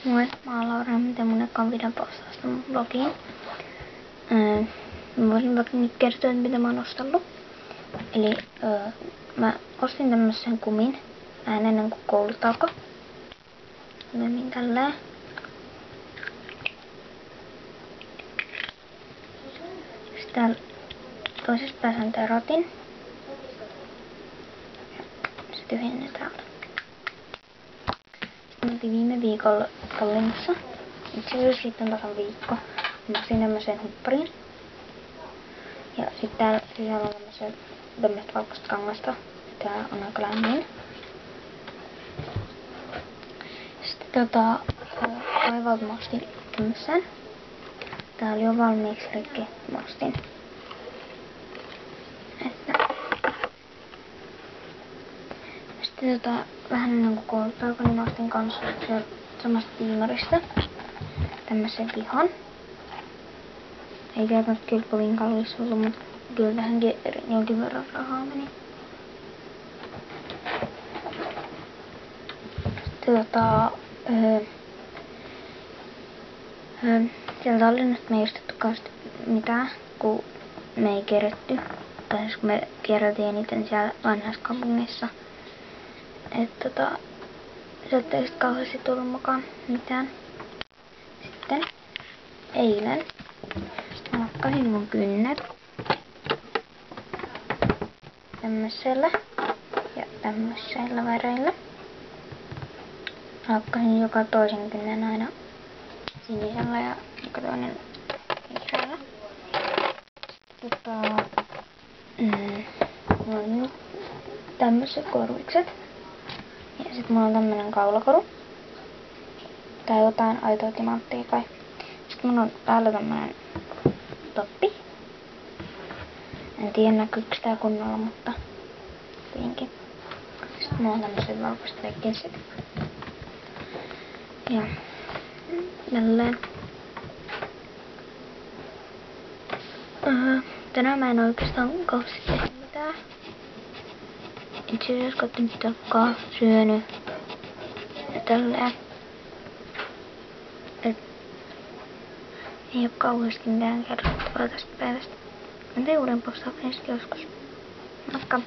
Moi, mä oon Laura, miten mun ekan videon postausta mun blogiin. Mä voisin vaikka nyt kertoa, että mitä mä oon ostellut. Eli mä ostin tämmösen kumin vähän ennen kuin koulut alkoi. Menin tälleen. Sitten toisessa päässä on tää rotin. Se tyhjennee täältä. Sitten oltiin viime viikolla Tallinnassa. Itse asiassa siitä on tasan viikko. Mä ostin tämmösen hupparin. Ja sitten täällä sisällä on tämmöstä valkoista kangasta. Tää on aika lämmin. Sitten vaivalta mä ostin tämmösen. Tää oli jo valmiiksi rikki. Mä ostin. Sitten vähän ennen kuin koulut alkoi, niin mä ostin kans samasta tiimarista tämmösen vihon. Ei käytännössä kyllä kovin kallis ollut, mutta kyllä tähänkin jonkin verran rahaa meni. Sitten sieltä Tallinnasta me ei ostettukaan mitään, kun me ei keretty. Tai siis kun me kierreltiin eniten siellä vanhassa kaupungissa. Sieltä ei sit kauheasti tullut mukaan mitään. Sitten eilen mä lakkasin mun kynnet tämmöisellä ja tämmöisellä väreillä. Lakkasin joka toisen kynnen aina sinisellä ja joka toinen vihreällä. Mulla on nyt tämmöiset korvikset. Ja sit mulla on tämmönen kaulakoru. Tai jotain aitoa timanttia kai. Sitten mulla on päällä tämmönen toppi. En tiedä näkyykö tää kunnolla, mutta kuitenkin. Sitten mulla on tämmöset valkoiset leggingsit. Ja tälleen. Tänään mä en oikeastaan kauheasti tehnyt mitään. Itse asiassa kattonut telkkaa, syönyt ja tälleen. Ei oo kauheasti mitään kerrottavaa tästä päivästä. Mä teen uuden postauksen joskus. Moikka!